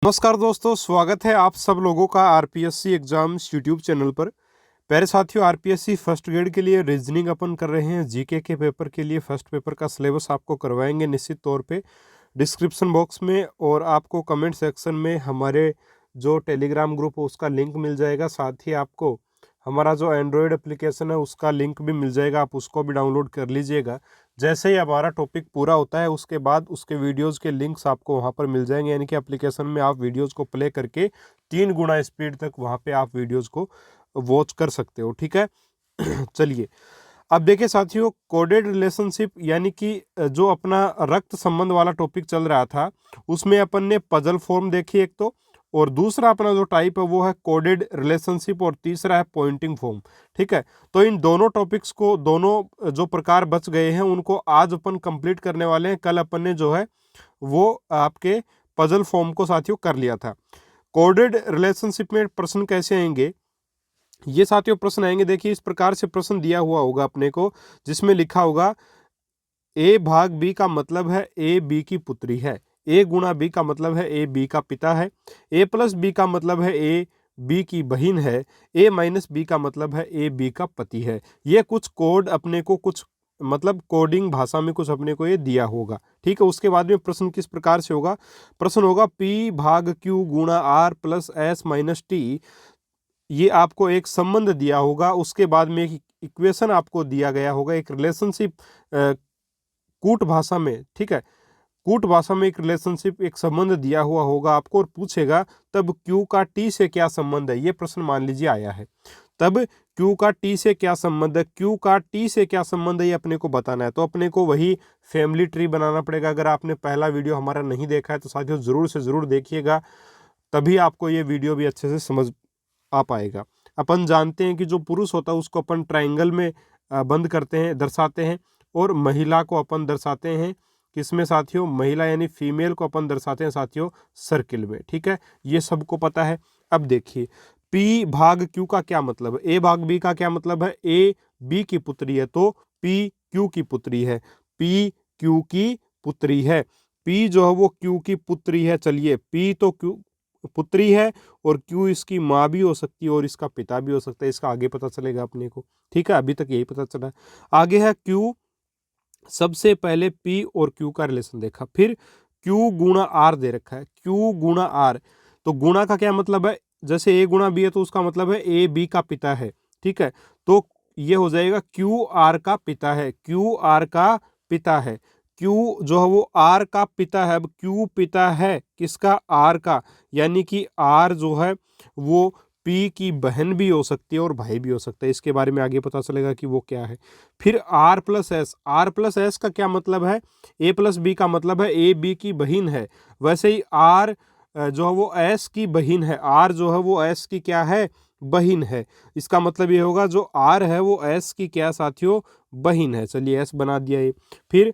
नमस्कार दोस्तों, स्वागत है आप सब लोगों का आरपीएससी एग्जाम्स यूट्यूब चैनल पर। प्यारे साथियों, आरपीएससी फर्स्ट ग्रेड के लिए रीजनिंग अपन कर रहे हैं। जीके के पेपर के लिए फर्स्ट पेपर का सिलेबस आपको करवाएंगे निश्चित तौर पे डिस्क्रिप्शन बॉक्स में, और आपको कमेंट सेक्शन में हमारे जो टेलीग्राम ग्रुप है उसका लिंक मिल जाएगा। साथ ही आपको हमारा जो एंड्रॉयड एप्लीकेशन है उसका लिंक भी मिल जाएगा, आप उसको भी डाउनलोड कर लीजिएगा। जैसे ही हमारा टॉपिक पूरा होता है उसके बाद उसके वीडियोस के लिंक्स आपको वहाँ पर मिल जाएंगे, यानी कि एप्लीकेशन में आप वीडियोस को प्ले करके 3 गुना स्पीड तक वहाँ पे आप वीडियोस को वॉच कर सकते हो। ठीक है। चलिए, अब देखिए साथियों, कोडेड रिलेशनशिप यानी कि जो अपना रक्त संबंध वाला टॉपिक चल रहा था उसमें अपन ने पजल फॉर्म देखी एक तो, और दूसरा अपना जो टाइप है वो है कोडेड रिलेशनशिप, और तीसरा है पॉइंटिंग फॉर्म। ठीक है। तो इन दोनों टॉपिक्स को, दोनों जो प्रकार बच गए हैं उनको आज अपन कंप्लीट करने वाले हैं। कल अपन ने जो है वो आपके पजल फॉर्म को साथियों कर लिया था। कोडेड रिलेशनशिप में प्रश्न कैसे आएंगे, ये साथियों प्रश्न आएंगे। देखिए, इस प्रकार से प्रश्न दिया हुआ होगा अपने को, जिसमें लिखा होगा ए भाग बी का मतलब है ए बी की पुत्री है, ए गुणा बी का मतलब है ए बी का पिता है, ए प्लस बी का मतलब है ए बी की बहन है, ए माइनस बी का मतलब है ए बी का पति है। ये कुछ कोड अपने को, कुछ मतलब कोडिंग भाषा में कुछ अपने को ये दिया होगा। ठीक है। उसके बाद में प्रश्न किस प्रकार से होगा, प्रश्न होगा पी भाग क्यू गुणा R plus S minus T. ये आपको एक संबंध दिया होगा, उसके बाद में एक इक्वेशन आपको दिया गया होगा, एक रिलेशनशिप कूट भाषा में। ठीक है, कूट भाषा में एक रिलेशनशिप, एक संबंध दिया हुआ होगा आपको, और पूछेगा तब क्यू का टी से क्या संबंध है। ये प्रश्न मान लीजिए आया है, तब क्यू का टी से क्या संबंध है, क्यू का टी से क्या संबंध है, ये अपने को बताना है। तो अपने को वही फैमिली ट्री बनाना पड़ेगा। अगर आपने पहला वीडियो हमारा नहीं देखा है तो साथियों जरूर से जरूर देखिएगा, तभी आपको ये वीडियो भी अच्छे से समझ आ पाएगा। अपन जानते हैं कि जो पुरुष होता है उसको अपन ट्रायंगल में बंद करते हैं, दर्शाते हैं, और महिला को अपन दर्शाते हैं किसमें साथियों, महिला यानी फीमेल को अपन दर्शाते हैं साथियों सर्किल में। ठीक है, ये सबको पता है। अब देखिए, P भाग Q का क्या मतलब है, A भाग B का क्या मतलब है, A B की पुत्री है तो P Q की पुत्री है, P Q की पुत्री है, P जो है वो Q की पुत्री है। चलिए, P तो Q पुत्री है, और Q इसकी माँ भी हो सकती है और इसका पिता भी हो सकता है। इसका आगे पता चलेगा अपने को। ठीक है, अभी तक यही पता चला। आगे है Q, सबसे पहले P और Q का रिलेशन देखा, फिर Q गुणा R दे रखा है, Q गुणा R। तो गुणा का क्या मतलब है, जैसे A गुणा B है तो उसका मतलब है A B का पिता है। ठीक है, तो ये हो जाएगा Q R का पिता है, Q R का पिता है। Q जो है वो R का पिता है। अब Q पिता है किसका, R का, यानी कि R जो है वो P की बहन भी हो सकती है और भाई भी हो सकता है। इसके बारे में आगे पता चलेगा कि वो क्या है। फिर R plus S, R plus S का क्या मतलब है, ए प्लस बी का मतलब है ए बी की बहन है। वैसे ही आर जो है वो एस की बहन है, आर जो है वो एस की क्या है, बहन है। इसका मतलब ये होगा जो आर है वो एस की क्या साथियों, बहन है। चलिए, एस बना दिया ये। फिर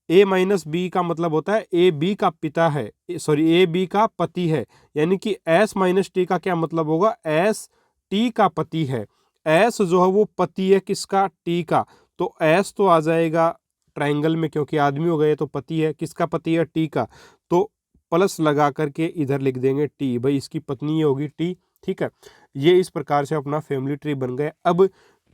ए माइनस बी का मतलब होता है ए बी का पिता है, सॉरी ए बी का पति है, यानी कि एस माइनस टी का क्या मतलब होगा, एस टी का पति है। एस जो है वो पति है किसका, टी का, तो एस तो आ जाएगा ट्राइंगल में, क्योंकि आदमी हो गए तो पति है, किसका पति है, टी का, तो प्लस लगा करके इधर लिख देंगे टी, भाई इसकी पत्नी होगी टी। ठीक है, ये इस प्रकार से अपना फैमिली ट्री बन गया। अब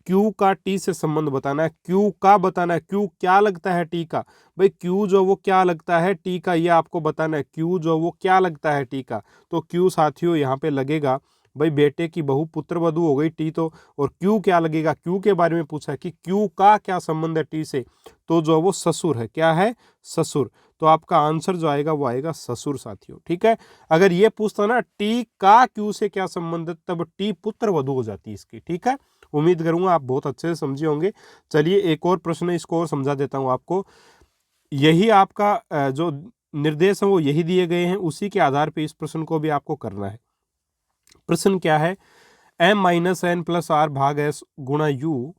क्यू का टी से संबंध बताना है, क्यू का बताना है, क्यू क्या लगता है टी का, भाई क्यू जो वो क्या लगता है टी का, ये आपको बताना है, क्यू जो वो क्या लगता है टी का। तो क्यू साथियों यहाँ पे लगेगा भाई बेटे की बहू, पुत्र वधू हो गई टी तो, और क्यू क्या लगेगा, क्यू के बारे में पूछा है कि क्यू का क्या संबंध है टी से, तो जो वो ससुर है, क्या है, ससुर। तो आपका आंसर जो आएगा वो आएगा ससुर साथियों। ठीक है, अगर ये पूछता ना टी का क्यू से क्या संबंध है, तब टी पुत्र वधू हो जाती इसकी। ठीक है, उम्मीद करूंगा आप बहुत अच्छे से समझे होंगे। चलिए, एक और प्रश्न है, इसको और समझा देता हूं आपको। यही आपका जो निर्देश है वो यही दिए गए हैं, उसी के आधार पे इस प्रश्न को भी आपको करना है। प्रश्न क्या है, m minus N plus R भाग एस गुणा यू,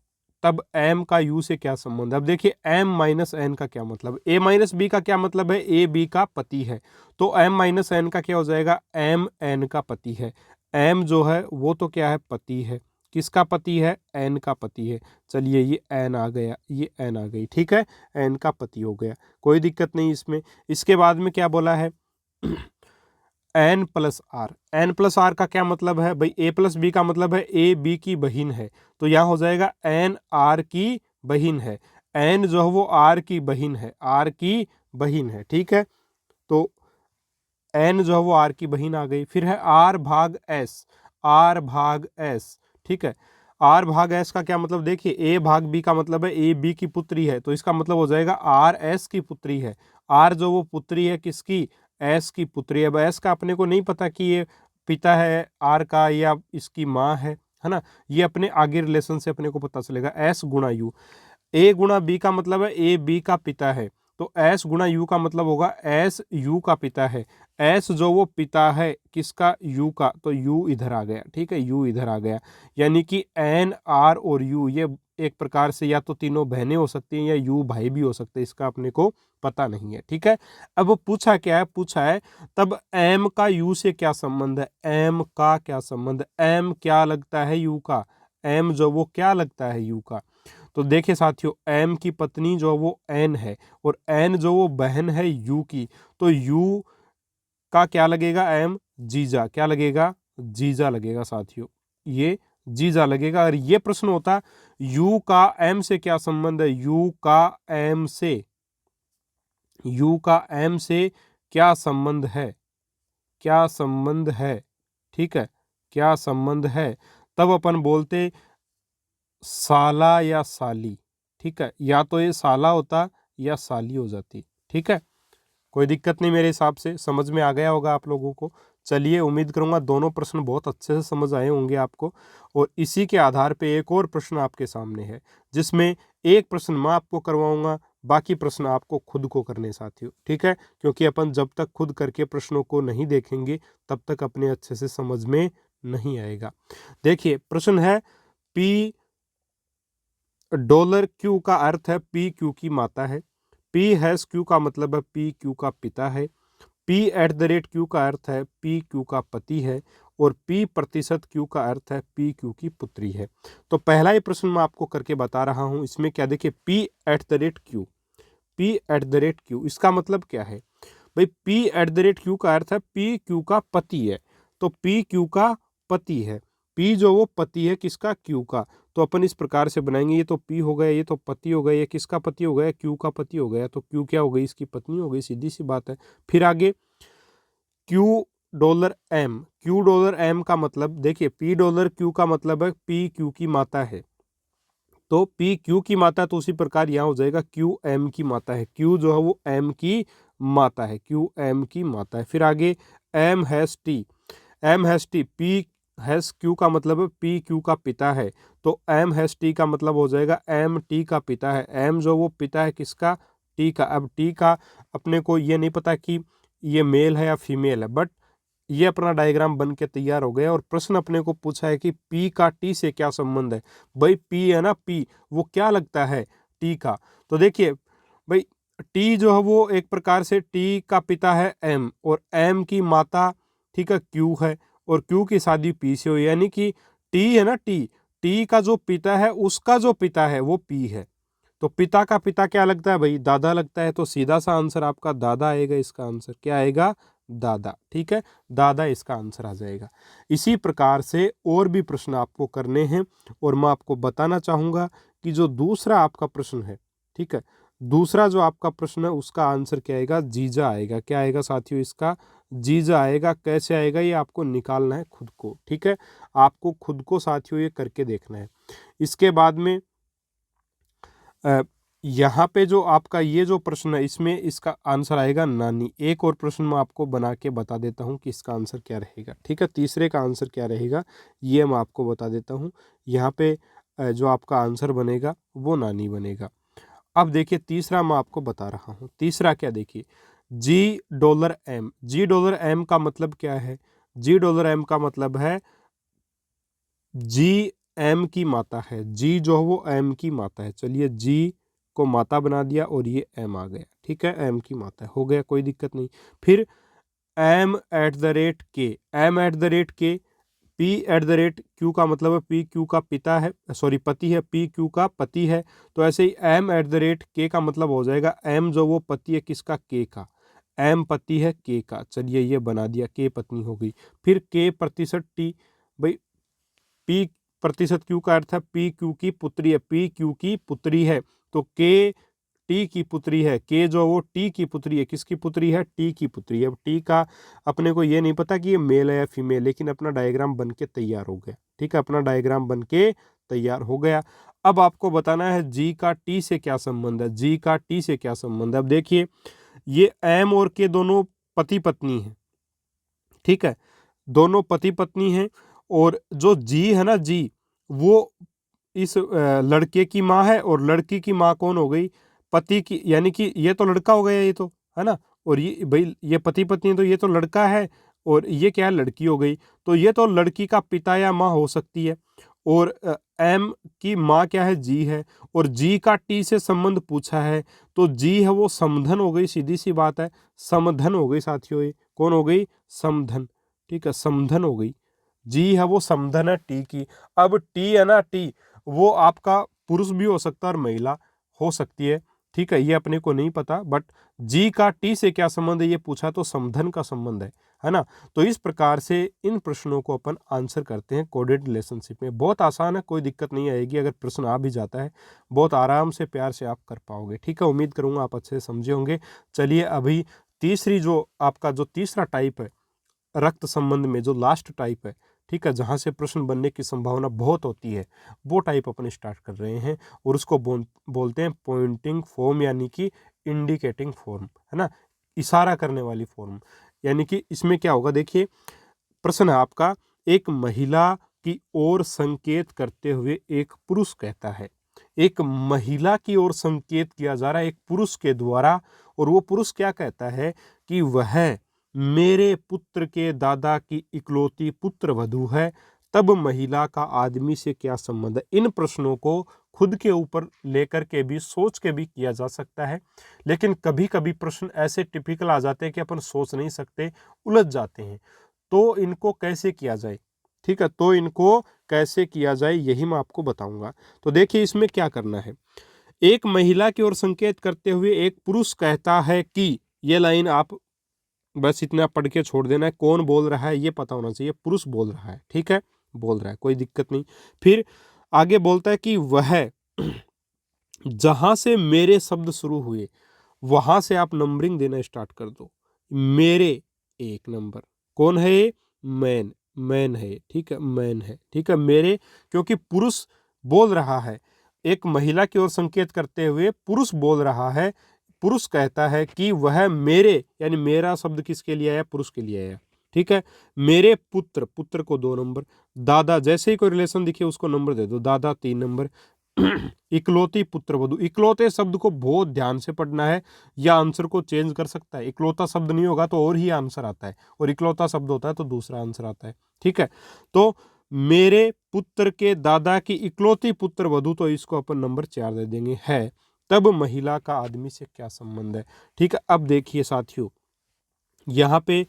तब m का u से क्या संबंध है। अब देखिए, m माइनस एन का क्या मतलब, a माइनस बी का क्या मतलब है, a b का पति है, तो m माइनस एन का क्या हो जाएगा, m n का पति है। m जो है वो तो क्या है, पति है, किसका पति है, n का पति है। चलिए, ये n आ गया, ये n आ गई। ठीक है, n का पति हो गया, कोई दिक्कत नहीं इसमें। इसके बाद में क्या बोला है, N plus R. N plus R का क्या मतलब है भाई, ए प्लस बी का मतलब है ए बी की बहिन है, तो यहाँ हो जाएगा एन आर की बहिन है। एन जो है वो आर की बहिन है, आर की बहिन है, ठीक है। तो एन जो है वो आर की बहिन आ गई। फिर है आर भाग एस, आर भाग एस, ठीक है। आर भाग एस का क्या मतलब, देखिए ए भाग बी का मतलब है ए बी की पुत्री है, तो इसका मतलब हो जाएगा आर एस की पुत्री है। आर जो वो पुत्री है किसकी, एस की पुत्री है। अब एस का अपने को नहीं पता कि ये पिता है आर का या इसकी माँ है ना, ये अपने आगे रिलेशन से अपने को पता चलेगा। एस गुणा यू, ए गुणा बी का मतलब है ए बी का पिता है, तो एस गुणा यू का मतलब होगा एस यू का पिता है। एस जो वो पिता है किसका, यू का, तो यू इधर आ गया, ठीक है, यू इधर आ गया। यानी कि एन आर और यू ये एक प्रकार से या तो तीनों बहनें हो सकती हैं या यू भाई भी हो सकते हैं, इसका अपने को पता नहीं है, ठीक है। अब वो पूछा क्या है, पूछा है तब एम का यू से क्या संबंध है, एम का क्या संबंध, एम क्या लगता है यू का, एम जो वो क्या लगता है यू का। तो देखिए साथियों, एम की पत्नी जो वो एन है और एन जो वो बहन है यू की, तो यू का क्या लगेगा, एम जीजा, क्या लगेगा, जीजा लगेगा साथियों, ये जीजा लगेगा। अगर ये प्रश्न होता यू का एम से क्या संबंध है, यू का एम से, यू का एम से क्या संबंध है, क्या संबंध है, ठीक है, क्या संबंध है, तब अपन बोलते साला या साली, ठीक है, या तो ये साला होता या साली हो जाती, ठीक है। कोई दिक्कत नहीं, मेरे हिसाब से समझ में आ गया होगा आप लोगों को। चलिए, उम्मीद करूंगा दोनों प्रश्न बहुत अच्छे से समझ आए होंगे आपको। और इसी के आधार पे एक और प्रश्न आपके सामने है, जिसमें एक प्रश्न मैं आपको करवाऊंगा, बाकी प्रश्न आपको खुद को करने साथियों, ठीक है। क्योंकि अपन जब तक खुद करके प्रश्नों को नहीं देखेंगे तब तक अपने अच्छे से समझ में नहीं आएगा। देखिए प्रश्न है, पी डॉलर क्यू का अर्थ है पी क्यू की माता है। पी हैश क्यू का मतलब है पी क्यू का पिता है। P at the rate Q का अर्थ है पी क्यू का पति है। और पी प्रतिशत क्यू का अर्थ है पी क्यू की पुत्री है। तो पहला ही प्रश्न मैं आपको करके बता रहा हूं, इसमें क्या, देखिए P at the rate Q, P at the rate Q इसका मतलब क्या है भाई, P at the rate Q का अर्थ है पी क्यू का पति है, तो पी क्यू का पति है। पी जो वो पति है किसका, क्यू का, तो अपन इस प्रकार से बनाएंगे, ये तो पी हो गया, ये तो पति हो गया, ये किसका पति हो गया, क्यू का पति हो गया, तो क्यू क्या हो गई, इसकी पत्नी हो गई, सीधी सी बात है। फिर आगे Q dollar M, Q dollar M का मतलब, देखिए पी डॉलर क्यू का मतलब है पी क्यू की माता है, तो पी क्यू की माता, तो उसी प्रकार यहाँ हो जाएगा क्यू एम की माता है। क्यू जो है वो एम की माता है, क्यू एम की माता है। फिर आगे M hash T, M hash T, P hash Q का मतलब है पी क्यू का पिता है, तो एम हैश टी का मतलब हो जाएगा एम टी का पिता है। एम जो वो पिता है किसका, टी का। अब टी का अपने को ये नहीं पता कि ये मेल है या फीमेल है, बट ये अपना डायग्राम बन के तैयार हो गया। और प्रश्न अपने को पूछा है कि पी का टी से क्या संबंध है। भाई पी है ना, पी वो क्या लगता है, टी का। तो देखिए भाई, टी जो है वो एक प्रकार से टी का पिता है एम, और एम की माता, ठीक है, क्यू है, और क्यू की शादी पी से हुई, यानी कि टी है ना, टी, टी का जो पिता है उसका जो पिता है वो पी है। तो पिता का पिता क्या लगता है भाई, दादा लगता है, तो सीधा सा आंसर आपका दादा आएगा। इसका आंसर क्या आएगा, दादा, ठीक है, दादा इसका आंसर आ जाएगा। इसी प्रकार से और भी प्रश्न आपको करने हैं, और मैं आपको बताना चाहूंगा कि जो दूसरा आपका प्रश्न है, ठीक है, दूसरा जो आपका प्रश्न है उसका आंसर क्या आएगा, जीजा आएगा। क्या आएगा साथियों, इसका जीजा आएगा। कैसे आएगा ये आपको निकालना है खुद को, ठीक है, आपको खुद को साथियों ये करके देखना है। इसके बाद में यहाँ पे जो आपका ये जो प्रश्न है इसमें इसका आंसर आएगा नानी। एक और प्रश्न मैं आपको बना के बता देता हूँ कि इसका आंसर क्या रहेगा, ठीक है, तीसरे का आंसर क्या रहेगा ये मैं आपको बता देता हूँ। यहाँ पे जो आपका आंसर बनेगा वो नानी बनेगा। अब देखिए तीसरा मैं आपको बता रहा हूँ। तीसरा क्या, देखिए जी डॉलर एम, जी डॉलर एम का मतलब क्या है, जी डॉलर एम का मतलब है जी एम की माता है। जी जो है वो एम की माता है। चलिए जी को माता बना दिया और ये एम आ गया, ठीक है, एम की माता हो गया, कोई दिक्कत नहीं। फिर एम एट द रेट के, एम एट द रेट के, P at the rate Q का मतलब है पी क्यू का पिता है, सॉरी पति है, पी क्यू का पति है। तो ऐसे ही एम एट द रेट के का मतलब हो जाएगा एम जो वो पति है किसका, के का। एम पति है के का, चलिए ये बना दिया, के पत्नी हो गई। फिर के प्रतिशत टी, भाई पी प्रतिशत क्यू का अर्थ है पी क्यू की पुत्री है, पी क्यू की पुत्री है, तो के टी की पुत्री है, के जो वो टी की पुत्री है, किसकी पुत्री है, टी की पुत्री है। अब टी का अपने को ये नहीं पता कि ये मेल है या फीमेल, लेकिन अपना डायग्राम बन के तैयार हो गया। ठीक है, अपना डायग्राम बन के तैयार हो गया। अब आपको बताना है जी का टी से क्या संबंध है, जी का टी से क्या संबंध है। अब देखिए ये एम और के दोनों पति पत्नी है, ठीक है, दोनों पति पत्नी हैं, और जो जी है ना, जी वो इस लड़के की माँ है, और लड़की की माँ कौन हो गई, पति की, यानी कि ये तो लड़का हो गया, ये तो है ना, और ये भाई ये पति पत्नी है तो ये तो लड़का है, और ये क्या है, लड़की हो गई, तो ये तो लड़की का पिता या माँ हो सकती है। और एम की माँ क्या है, जी है, और जी का टी से संबंध पूछा है, तो जी है वो समधन हो गई, सीधी सी बात है, समधन हो गई साथियों, ये कौन हो गई, समधन। ठीक है, समधन हो गई, जी है वो समधन है टी की। अब टी है ना, टी वो आपका पुरुष भी हो सकता है और महिला हो सकती है। ठीक है, ये अपने को नहीं पता, बट जी का टी से क्या संबंध है ये पूछा तो समधन का संबंध है ना। तो इस प्रकार से इन प्रश्नों को अपन आंसर करते हैं कोडेड रिलेशनशिप में। बहुत आसान है, कोई दिक्कत नहीं आएगी, अगर प्रश्न आ भी जाता है बहुत आराम से प्यार से आप कर पाओगे। ठीक है, उम्मीद करूंगा आप अच्छे से समझे होंगे। चलिए अभी तीसरी जो आपका जो तीसरा टाइप है रक्त संबंध में, जो लास्ट टाइप है, ठीक है, जहाँ से प्रश्न बनने की संभावना बहुत होती है, वो टाइप अपन स्टार्ट कर रहे हैं, और उसको बोलते हैं पॉइंटिंग फॉर्म, यानी कि इंडिकेटिंग फॉर्म, है ना, इशारा करने वाली फॉर्म। यानी कि इसमें क्या होगा, देखिए प्रश्न है आपका, एक महिला की ओर संकेत करते हुए एक पुरुष कहता है, एक महिला की ओर संकेत किया जा रहा है एक पुरुष के द्वारा, और वो पुरुष क्या कहता है कि वह मेरे पुत्र के दादा की इकलौती पुत्र वधू है, तब महिला का आदमी से क्या संबंध है। इन प्रश्नों को खुद के ऊपर लेकर के भी सोच के भी किया जा सकता है, लेकिन कभी कभी प्रश्न ऐसे टिपिकल आ जाते हैं कि अपन सोच नहीं सकते, उलझ जाते हैं, तो इनको कैसे किया जाए। ठीक है, तो इनको कैसे किया जाए यही मैं आपको बताऊंगा। तो देखिए इसमें क्या करना है, एक महिला की ओर संकेत करते हुए एक पुरुष कहता है कि, ये लाइन आप बस इतना पढ़ के छोड़ देना है, कौन बोल रहा है ये पता होना चाहिए, पुरुष बोल रहा है, ठीक है, बोल रहा है, कोई दिक्कत नहीं। फिर आगे बोलता है कि वह जहां से मेरे शब्द शुरू हुए वहां से आप नंबरिंग देना स्टार्ट कर दो। मेरे एक नंबर, कौन है ये, मैन, मैन है, ठीक है, मैन है, ठीक है, मेरे, क्योंकि पुरुष बोल रहा है, एक महिला की ओर संकेत करते हुए पुरुष बोल रहा है, पुरुष कहता है कि वह मेरे, यानी मेरा शब्द किसके लिए आया, पुरुष के लिए आया, ठीक है, मेरे पुत्र, पुत्र को 2 नंबर, दादा, जैसे ही कोई रिलेशन दिखे उसको नंबर दे दो, दादा 3 नंबर, इकलौती पुत्र वधू, इकलौते शब्द को बहुत ध्यान से पढ़ना है, या आंसर को चेंज कर सकता है। इकलौता शब्द नहीं होगा तो और ही आंसर आता है, और इकलौता शब्द होता है तो दूसरा आंसर आता है, ठीक है। तो मेरे पुत्र के दादा की इकलौती पुत्र वधू, तो इसको अपन नंबर 4 दे देंगे, है, तब महिला का आदमी से क्या संबंध है। ठीक है, अब देखिए साथियों, यहाँ पे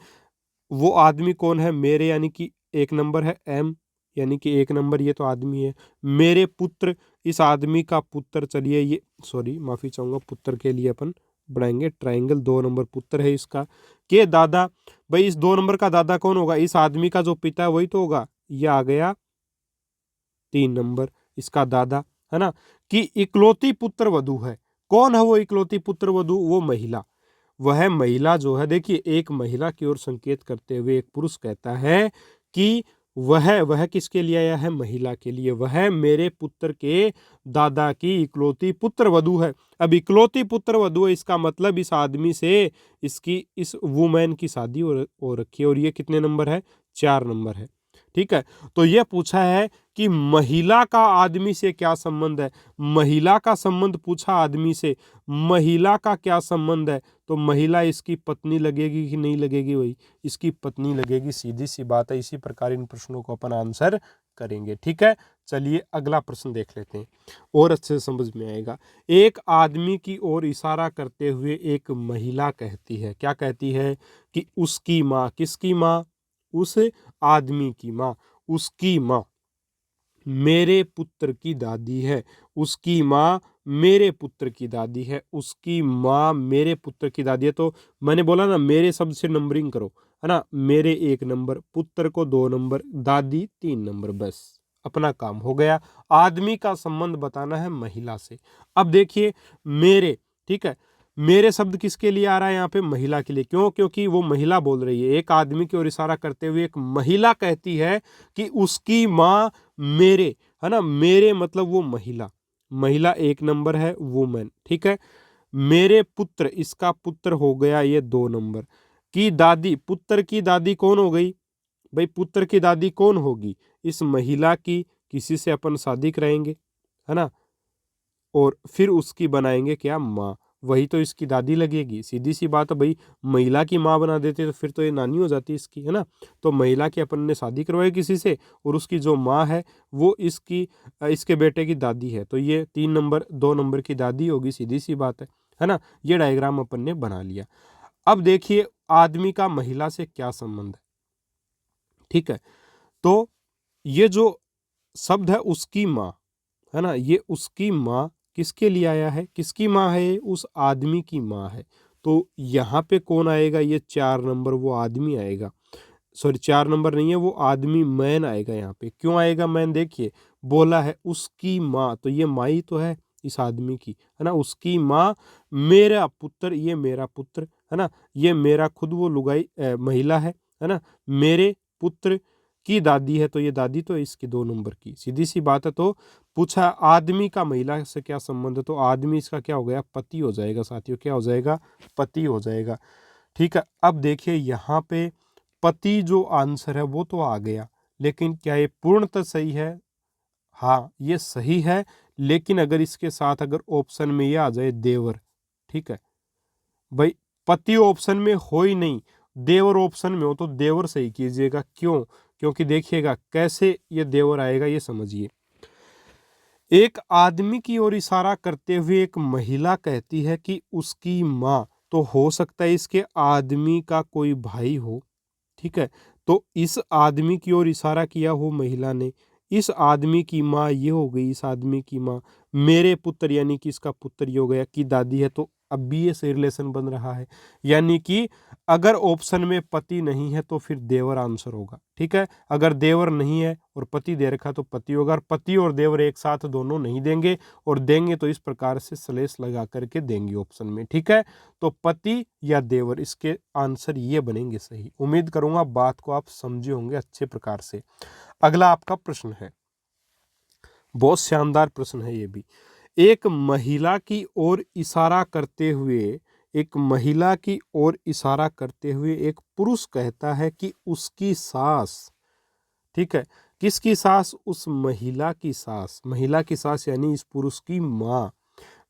वो आदमी कौन है, मेरे, यानी कि 1 नंबर है, एम यानी कि 1 नंबर, ये तो आदमी है, मेरे पुत्र, इस आदमी का पुत्र, चलिए ये सॉरी माफी चाहूंगा, पुत्र के लिए अपन बनाएंगे ट्रायंगल, 2 नंबर पुत्र है इसका, के दादा, भाई इस 2 नंबर का दादा कौन होगा, इस आदमी का जो पिता है वही तो होगा, ये आ गया 3 नंबर इसका दादा, है ना, कि इकलौती पुत्र वधू है, कौन है वो इकलौती पुत्र वधू, वो महिला, वह महिला जो है, देखिए एक महिला की ओर संकेत करते हुए एक पुरुष कहता है कि वह किसके लिए आया है, महिला के लिए, वह मेरे पुत्र के दादा की इकलौती पुत्र वधू है। अब इकलौती पुत्र वधू है, इसका मतलब इस आदमी से इसकी, इस वुमेन की शादी हो रखी है, और ये कितने नंबर है, 4 नंबर है, ठीक है। तो यह पूछा है कि महिला का आदमी से क्या संबंध है, महिला का संबंध पूछा आदमी से, महिला का क्या संबंध है, तो महिला इसकी पत्नी लगेगी कि नहीं लगेगी, वही इसकी पत्नी लगेगी, सीधी सी बात है। इसी प्रकार इन प्रश्नों को अपन आंसर करेंगे, ठीक है। चलिए अगला प्रश्न देख लेते हैं, और अच्छे से समझ में आएगा। एक आदमी की ओर इशारा करते हुए एक महिला कहती है, क्या कहती है, कि उसकी माँ, किसकी माँ, उस आदमी की माँ, उसकी माँ मेरे पुत्र की दादी है, उसकी माँ मेरे पुत्र की दादी है, उसकी माँ मेरे पुत्र की दादी है। तो मैंने बोला ना मेरे शब्द से नंबरिंग करो, है ना। मेरे 1 नंबर, पुत्र को 2 नंबर, दादी 3 नंबर, बस अपना काम हो गया। आदमी का संबंध बताना है महिला से। अब देखिए मेरे, ठीक है, मेरे शब्द किसके लिए आ रहा है यहाँ पे? महिला के लिए। क्यों? क्योंकि वो महिला बोल रही है। एक आदमी की ओर इशारा करते हुए एक महिला कहती है कि उसकी माँ मेरे, है ना, मेरे मतलब वो महिला, महिला 1 नंबर है, वुमेन, ठीक है। मेरे पुत्र, इसका पुत्र हो गया ये 2 नंबर। की दादी, पुत्र की दादी कौन हो गई भाई? पुत्र की दादी कौन होगी? इस महिला की किसी से अपन शादी कराएंगे, है ना, और फिर उसकी बनाएंगे क्या? माँ। वही तो इसकी दादी लगेगी। सीधी सी बात है भाई, महिला की माँ बना देते तो फिर तो ये नानी हो जाती इसकी, है ना। तो महिला की अपन ने शादी करवाई किसी से, और उसकी जो माँ है वो इसके बेटे की दादी है। तो ये 3 नंबर 2 नंबर की दादी होगी, सीधी सी बात है ना। ये डायग्राम अपन ने बना लिया। अब देखिए आदमी का महिला से क्या संबंध है, ठीक है। तो ये जो शब्द है उसकी माँ, है ना, ये उसकी माँ किसके लिए आया है? किसकी माँ है ये? उस आदमी की माँ है। तो यहाँ पे कौन आएगा? ये 4 नंबर वो आदमी आएगा। सॉरी 4 नंबर नहीं है, वो आदमी मैन आएगा यहाँ पे। क्यों आएगा मैन? देखिए बोला है उसकी माँ, तो ये माँ ही तो है इस आदमी की, है ना। उसकी माँ मेरा पुत्र, ये मेरा पुत्र, है ना, ये मेरा खुद वो लुगाई महिला है ना। मेरे पुत्र की दादी है, तो ये दादी तो है इसकी 2 नंबर की, सीधी सी बात है। तो पूछा आदमी का महिला से क्या संबंध है, तो आदमी इसका क्या हो गया? पति हो जाएगा साथियों। क्या हो जाएगा? पति हो जाएगा, ठीक है। अब देखिए यहाँ पे पति जो आंसर है वो तो आ गया, लेकिन क्या ये पूर्णतः सही है? हाँ ये सही है, लेकिन अगर इसके साथ अगर ऑप्शन में ये आ जाए देवर, ठीक है भाई, पति ऑप्शन में हो ही नहीं, देवर ऑप्शन में हो तो देवर सही कीजिएगा। क्यों? क्योंकि देखिएगा कैसे ये देवर आएगा, ये समझिए। एक आदमी की ओर इशारा करते हुए एक महिला कहती है कि उसकी माँ, तो हो सकता है इसके आदमी का कोई भाई हो, ठीक है। तो इस आदमी की ओर इशारा किया हो महिला ने, इस आदमी की माँ ये हो गई, इस आदमी की माँ मेरे पुत्र, यानी कि इसका पुत्र ये हो गया की दादी है। तो अब भी ये सही रिलेशन बन रहा है, यानी कि अगर ऑप्शन में पति नहीं है तो फिर देवर आंसर होगा, ठीक है। अगर देवर नहीं है और पति दे रखा तो पति होगा, और पति और देवर एक साथ दोनों नहीं देंगे, और देंगे तो इस प्रकार से स्लेश लगा करके देंगे ऑप्शन में, ठीक है। तो पति या देवर, इसके आंसर ये बनेंगे सही। उम्मीद करूंगा बात को आप समझे होंगे अच्छे प्रकार से। अगला आपका प्रश्न है, बहुत शानदार प्रश्न है ये भी। एक महिला की ओर इशारा करते हुए, एक महिला की ओर इशारा करते हुए एक पुरुष कहता है कि उसकी सास, ठीक है, किसकी सास? उस महिला की सास, महिला की सास यानी इस पुरुष की माँ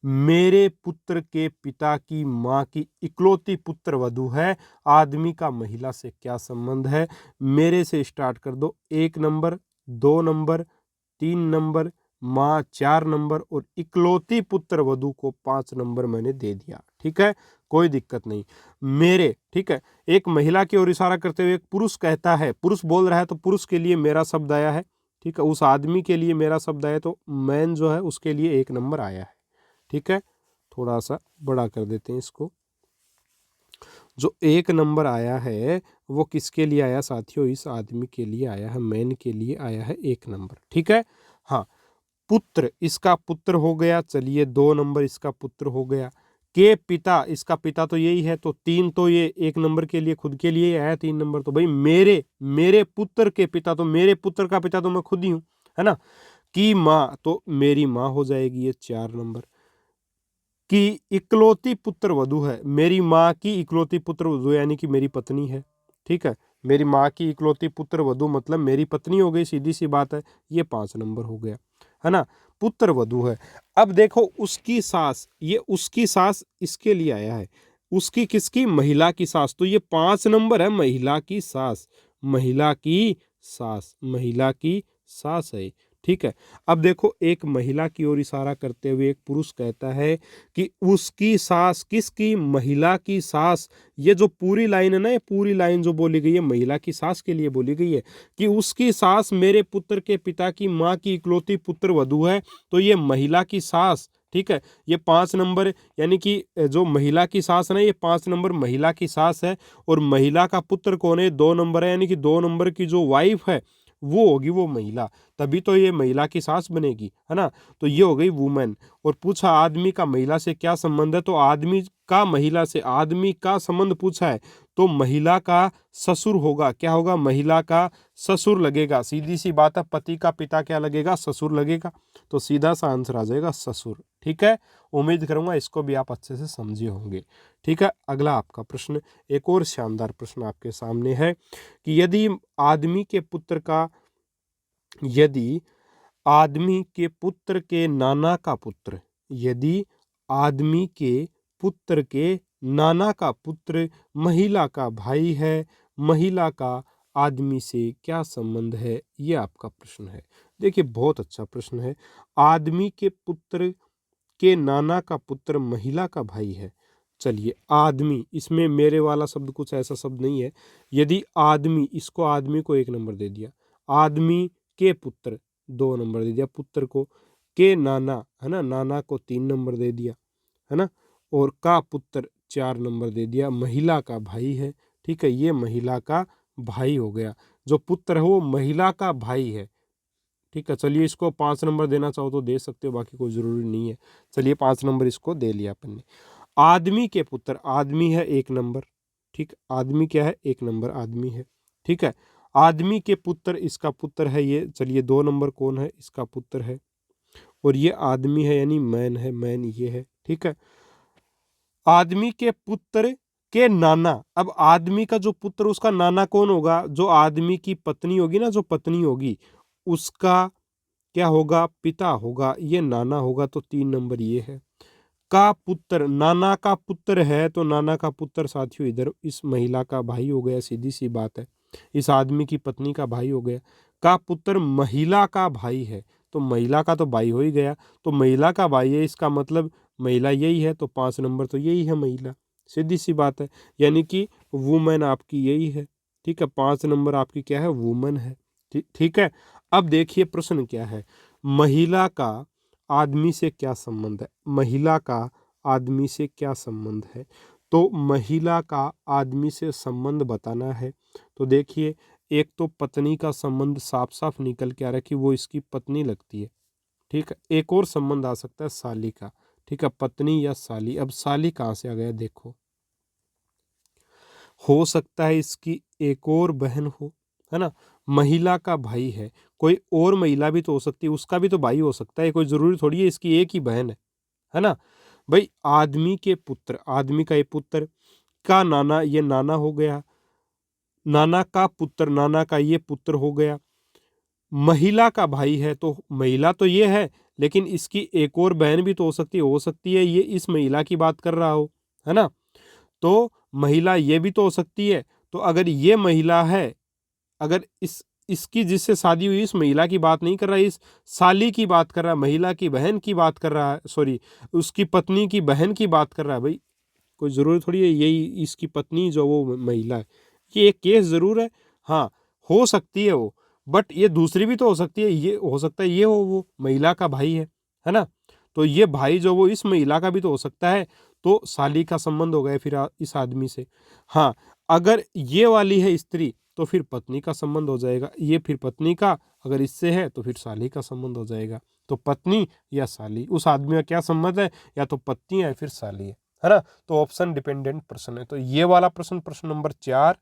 मेरे पुत्र के पिता की माँ की इकलौती पुत्र वधू है। आदमी का महिला से क्या संबंध है? मेरे से स्टार्ट कर दो। 1 नंबर, 2 नंबर, 3 नंबर, माँ 4 नंबर, और इकलौती पुत्र वधू को 5 नंबर मैंने दे दिया, ठीक है, कोई दिक्कत नहीं। मेरे, ठीक है, एक महिला की ओर इशारा करते हुए एक पुरुष कहता है, पुरुष बोल रहा है तो पुरुष के लिए मेरा शब्द आया है, ठीक है। उस आदमी के लिए मेरा शब्द आया तो मैन जो है उसके लिए 1 नंबर आया है, ठीक है। थोड़ा सा बड़ा कर देते हैं इसको। जो 1 नंबर आया है वो किसके लिए आया साथियों? इस आदमी के लिए आया है, मैन के लिए आया है 1 नंबर, ठीक है। हाँ, पुत्र, इसका पुत्र हो गया, चलिए 2 नंबर इसका पुत्र हो गया। के पिता, इसका पिता तो यही है, तो 3 तो ये 1 नंबर के लिए खुद के लिए आया, 3 नंबर। तो भाई मेरे पुत्र के पिता, तो मेरे पुत्र का पिता तो मैं खुद ही हूं, है ना। की माँ, तो मेरी माँ हो जाएगी, ये 4 नंबर। कि इकलौती पुत्र वधू है, मेरी माँ की इकलौती पुत्र वधू यानी कि मेरी पत्नी है, ठीक है। मेरी माँ की इकलौती पुत्र वधू मतलब मेरी पत्नी हो गई, सीधी सी बात है। ये 5 नंबर हो गया, है ना, पुत्र वधू है। अब देखो उसकी सास, ये उसकी सास इसके लिए आया है, उसकी किसकी? महिला की सास। तो ये 5 नंबर है, महिला की सास, महिला की सास, महिला की सास है, ठीक है। अब देखो एक महिला की ओर इशारा करते हुए एक पुरुष कहता है कि उसकी सास, किसकी? महिला की सास। ये जो पूरी लाइन है ना, ये पूरी लाइन जो बोली गई है महिला की सास के लिए बोली गई है, कि उसकी सास मेरे पुत्र के पिता की माँ की इकलौती पुत्र वधू है। तो ये महिला की सास, ठीक है। ये 5 नंबर यानी कि जो महिला की सास है ना, ये 5 नंबर महिला की सास है, और महिला का पुत्र कौन है, 2 नंबर है, यानी कि 2 नंबर की जो वाइफ है वो होगी वो महिला, तभी तो ये महिला की सास बनेगी, है ना। तो ये हो गई वुमेन। और पूछा आदमी का महिला से क्या संबंध है, तो आदमी का महिला से, आदमी का संबंध पूछा है तो महिला का ससुर होगा। क्या होगा, महिला का ससुर लगेगा। सीधी सी बात है, पति का पिता क्या लगेगा, ससुर लगेगा। तो सीधा सा आंसर आ जाएगा ससुर। ठीक है, उम्मीद करूंगा इसको भी आप अच्छे से समझे होंगे। ठीक है, अगला आपका प्रश्न, एक और शानदार प्रश्न आपके सामने है कि यदि आदमी के पुत्र के नाना का पुत्र, यदि आदमी के पुत्र के नाना का पुत्र महिला का भाई है, महिला का आदमी से क्या संबंध है, ये आपका प्रश्न है। देखिए बहुत अच्छा प्रश्न है। आदमी के पुत्र के नाना का पुत्र महिला का भाई है। चलिए आदमी, इसमें मेरे वाला शब्द कुछ ऐसा शब्द नहीं है। यदि आदमी, इसको आदमी को 1 नंबर दे दिया, आदमी के पुत्र 2 नंबर दे दिया, पुत्र को, के नाना है ना, नाना को 3 नंबर दे दिया, है ना, और का पुत्र 4 नंबर दे दिया, महिला का भाई है। ठीक है, ये महिला का भाई हो गया, जो पुत्र है वो महिला का भाई है। ठीक है, चलिए इसको 5 नंबर देना चाहो तो दे सकते हो, बाकी कोई ज़रूरी नहीं है। चलिए 5 नंबर इसको दे लिया अपन ने। आदमी के पुत्र, आदमी है 1 नंबर। ठीक, आदमी क्या है, 1 नंबर आदमी है। ठीक है, आदमी के पुत्र, इसका पुत्र है ये, चलिए 2 नंबर कौन है, इसका पुत्र है, और ये आदमी है यानी मैन है, मैन ये है। ठीक है, आदमी के पुत्र के नाना, अब आदमी का जो पुत्र उसका नाना कौन होगा, जो आदमी की पत्नी होगी ना, जो पत्नी होगी उसका क्या होगा, पिता होगा, ये नाना होगा, तो 3 नंबर ये है। का पुत्र, नाना का पुत्र है तो नाना का पुत्र साथियों इधर इस महिला का भाई हो गया, सीधी सी बात है, इस आदमी की पत्नी का भाई हो गया। का पुत्र महिला का भाई है तो महिला का तो भाई हो ही गया, तो महिला का भाई है, इसका मतलब महिला यही है, तो 5 नंबर तो यही है महिला, सीधी सी बात है, यानी कि वुमेन आपकी यही है। ठीक है, 5 नंबर आपकी क्या है, वुमेन है। ठीक है, अब देखिए प्रश्न क्या है, महिला का आदमी से क्या संबंध है, महिला का आदमी से क्या संबंध है, तो महिला का आदमी से संबंध बताना है। तो देखिए एक तो पत्नी का संबंध साफ साफ निकल के आ रहा है कि वो इसकी पत्नी लगती है। ठीक है, एक और संबंध आ सकता है साली का। ठीक है, पत्नी या साली, अब साली कहाँ से आ गया, देखो हो सकता है इसकी एक और बहन हो, है ना, महिला का भाई है, कोई और महिला भी तो हो सकती है, उसका भी तो भाई हो सकता है, कोई जरूरी थोड़ी है इसकी एक ही बहन है ना। भाई आदमी के पुत्र, आदमी का ये पुत्र, का नाना, ये नाना हो गया, नाना का पुत्र, नाना का ये पुत्र हो गया, महिला का भाई है तो महिला तो ये है, लेकिन इसकी एक और बहन भी तो हो सकती है ये इस महिला की बात कर रहा हो, है ना, तो महिला ये भी तो हो सकती है। तो अगर ये महिला है, अगर इसकी जिससे शादी हुई इस महिला की बात नहीं कर रहा है, इस साली की बात कर रहा है, महिला की बहन की बात कर रहा है, सॉरी उसकी पत्नी की बहन की बात कर रहा है। भाई कोई ज़रूरी थोड़ी है यही इसकी पत्नी जो वो महिला है, ये एक केस ज़रूर है। हाँ हो सकती है वो, बट ये दूसरी भी तो हो सकती है, ये हो सकता है ये हो वो महिला का भाई है ना, तो ये भाई जो वो इस महिला का भी तो हो सकता है, तो साली का संबंध हो गया फिर इस आदमी से। हाँ अगर ये वाली है स्त्री तो फिर पत्नी का संबंध हो जाएगा, ये फिर पत्नी का, अगर इससे है तो फिर साली का संबंध हो जाएगा। तो पत्नी या साली, उस आदमी का क्या संबंध है, या तो पत्नी है फिर साली है ना। तो ऑप्शन डिपेंडेंट प्रश्न है। तो ये वाला प्रश्न, प्रश्न नंबर 4,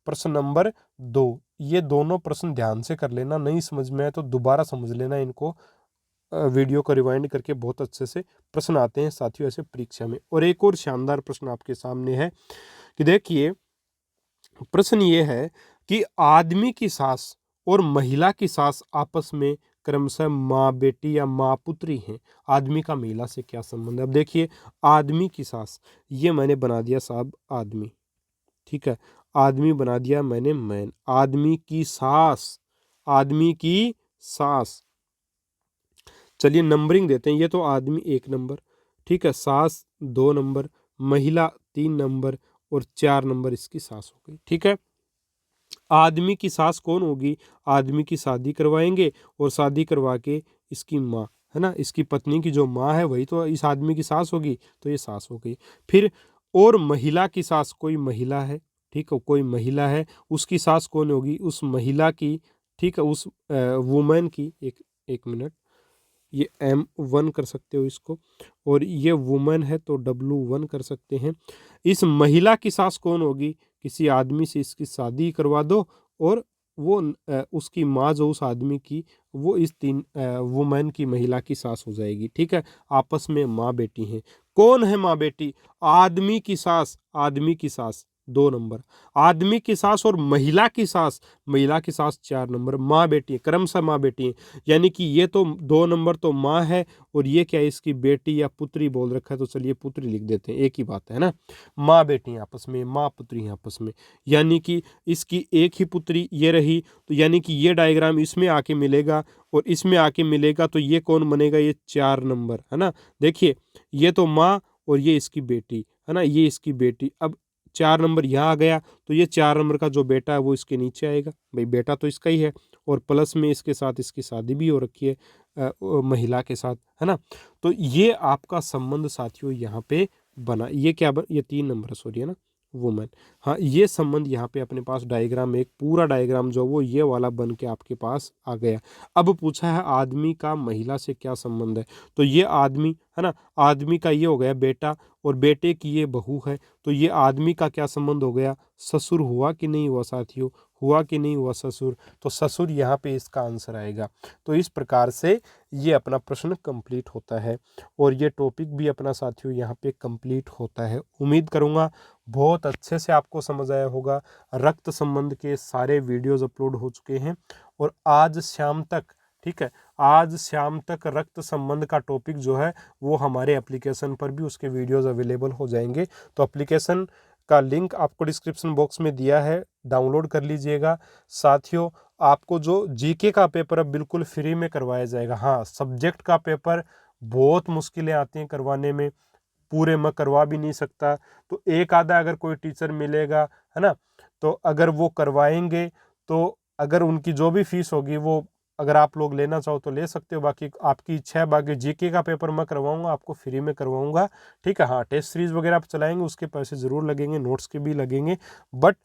प्रश्न नंबर 2, ये दोनों प्रश्न ध्यान से कर लेना, नहीं समझ में आए तो दोबारा समझ लेना इनको, वीडियो को रिवाइंड करके बहुत अच्छे से प्रश्न आते हैं साथियों ऐसे परीक्षा में। और एक और शानदार प्रश्न आपके सामने है कि देखिए प्रश्न ये है कि आदमी की सास और महिला की सास आपस में क्रमशः माँ बेटी या माँ पुत्री हैं, आदमी का महिला से क्या संबंध है। अब देखिए आदमी की सास, ये मैंने बना दिया साहब आदमी, ठीक है, आदमी बना दिया मैंने मैन, आदमी की सास, आदमी की सास, चलिए नंबरिंग देते हैं, ये तो आदमी 1 नंबर, ठीक है, सास 2 नंबर, महिला 3 नंबर, और 4 नंबर इसकी सास हो गई। ठीक है, आदमी की सास कौन होगी, आदमी की शादी करवाएंगे और शादी करवा के इसकी माँ, है ना, इसकी पत्नी की जो माँ है वही तो इस आदमी की सास होगी, तो ये सास हो गई। फिर और महिला की सास, कोई महिला है, ठीक है, कोई महिला है, उसकी सास कौन होगी, उस महिला की, ठीक है, उस वुमेन की, एक मिनट, ये M1 कर सकते हो इसको, और ये वुमेन है तो W1 कर सकते हैं। इस महिला की सास कौन होगी, किसी आदमी से इसकी शादी करवा दो, और वो उसकी माँ जो उस आदमी की, वो इस तीन वुमेन की, महिला की सास हो जाएगी, ठीक है। आपस में माँ बेटी हैं। कौन है माँ बेटी, आदमी की सास, आदमी की सास 2 नंबर, आदमी की सास और महिला की सास, महिला की सास 4 नंबर, माँ बेटी है, क्रमशः माँ बेटी है। यानी कि ये तो 2 नंबर तो माँ है, और ये क्या है, इसकी बेटी या पुत्री बोल रखा है, तो चलिए पुत्री लिख देते हैं, एक ही बात है ना। माँ बेटी आपस में, माँ पुत्री आपस में, यानी कि इसकी एक ही पुत्री ये रही, तो यानी कि ये डायग्राम इसमें आके मिलेगा और इसमें आके मिलेगा, तो ये कौन बनेगा, ये 4 नंबर है ना। देखिए ये तो माँ और ये इसकी बेटी है ना, ये इसकी बेटी। अब 4 नंबर यहाँ आ गया, तो ये 4 नंबर का जो बेटा है वो इसके नीचे आएगा, भाई बेटा तो इसका ही है, और प्लस में इसके साथ इसकी शादी भी हो रखी है महिला के साथ, है ना। तो ये आपका संबंध साथियों यहाँ पे बना, ये क्या ये 3 नंबर सॉरी है ना, वुमेन। हाँ, ये संबंध यहाँ पे अपने पास डायग्राम, एक पूरा डायग्राम जो वो ये वाला बन के आपके पास आ गया। अब पूछा है आदमी का महिला से क्या संबंध है, तो ये आदमी है ना, आदमी का ये हो गया बेटा, और बेटे की ये बहू है, तो ये आदमी का क्या संबंध हो गया, ससुर हुआ कि नहीं हुआ साथियों, हुआ कि नहीं हुआ ससुर, तो ससुर यहाँ पे इसका आंसर आएगा। तो इस प्रकार से ये अपना प्रश्न कंप्लीट होता है, और ये टॉपिक भी अपना साथियों यहाँ पे कंप्लीट होता है। उम्मीद करूँगा बहुत अच्छे से आपको समझ आया होगा। रक्त संबंध के सारे वीडियोस अपलोड हो चुके हैं, और आज शाम तक, ठीक है, आज शाम तक रक्त संबंध का टॉपिक जो है वो हमारे एप्लीकेशन पर भी उसके वीडियोस अवेलेबल हो जाएंगे। तो एप्लीकेशन का लिंक आपको डिस्क्रिप्शन बॉक्स में दिया है, डाउनलोड कर लीजिएगा। साथियों आपको जो जीके का पेपर अब बिल्कुल फ्री में करवाया जाएगा। हाँ, सब्जेक्ट का पेपर बहुत मुश्किलें आती हैं करवाने में, पूरे मैं करवा भी नहीं सकता, तो एक आधा अगर कोई टीचर मिलेगा, है ना, तो अगर वो करवाएंगे, तो अगर उनकी जो भी फीस होगी वो अगर आप लोग लेना चाहो तो ले सकते हो, बाकी आपकी इच्छा है। बाकी जीके का पेपर मैं करवाऊंगा, आपको फ्री में करवाऊंगा, ठीक है। हाँ, टेस्ट सीरीज वगैरह आप चलाएंगे उसके पैसे ज़रूर लगेंगे, नोट्स के भी लगेंगे, बट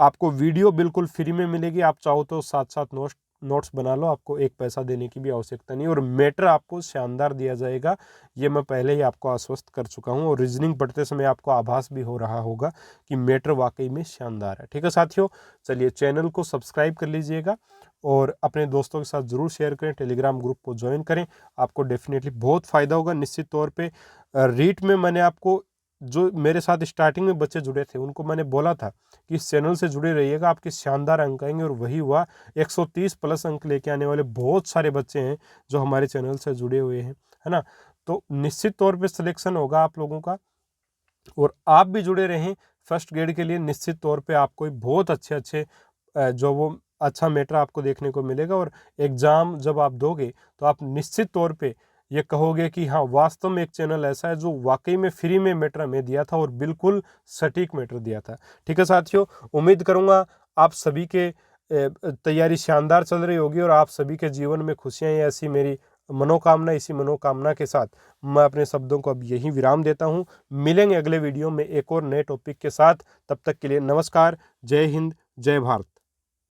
आपको वीडियो बिल्कुल फ्री में मिलेगी। आप चाहो तो साथ साथ नोट्स बना लो, आपको एक पैसा देने की भी आवश्यकता नहीं, और मैटर आपको शानदार दिया जाएगा, ये मैं पहले ही आपको आश्वस्त कर चुका हूँ। और रीजनिंग पढ़ते समय आपको आभास भी हो रहा होगा कि मैटर वाकई में शानदार है, ठीक है साथियों। चलिए चैनल को सब्सक्राइब कर लीजिएगा, और अपने दोस्तों के साथ ज़रूर शेयर करें, टेलीग्राम ग्रुप को ज्वाइन करें, आपको डेफिनेटली बहुत फ़ायदा होगा निश्चित तौर पर। रीट में मैंने आपको, जो मेरे साथ स्टार्टिंग में बच्चे जुड़े थे उनको मैंने बोला था कि इस चैनल से जुड़े रहिएगा, आपके शानदार अंक आएंगे, और वही हुआ। 130 प्लस अंक लेके आने वाले बहुत सारे बच्चे हैं जो हमारे चैनल से जुड़े हुए हैं, है ना। तो निश्चित तौर पे सिलेक्शन होगा आप लोगों का, और आप भी जुड़े रहें फर्स्ट ग्रेड के लिए। निश्चित तौर पे आपको बहुत अच्छे जो वो अच्छा मैटर आपको देखने को मिलेगा, और एग्ज़ाम जब आप दोगे तो आप निश्चित तौर पे ये कहोगे कि हाँ, वास्तव में एक चैनल ऐसा है जो वाकई में फ्री में मैटर हमें दिया था, और बिल्कुल सटीक मैटर दिया था, ठीक है साथियों। उम्मीद करूँगा आप सभी के तैयारी शानदार चल रही होगी, और आप सभी के जीवन में खुशियाँ हैं, ऐसी मेरी मनोकामना। इसी मनोकामना के साथ मैं अपने शब्दों को अब यहीं विराम देता हूँ। मिलेंगे अगले वीडियो में एक और नए टॉपिक के साथ, तब तक के लिए नमस्कार, जय हिंद, जय भारत।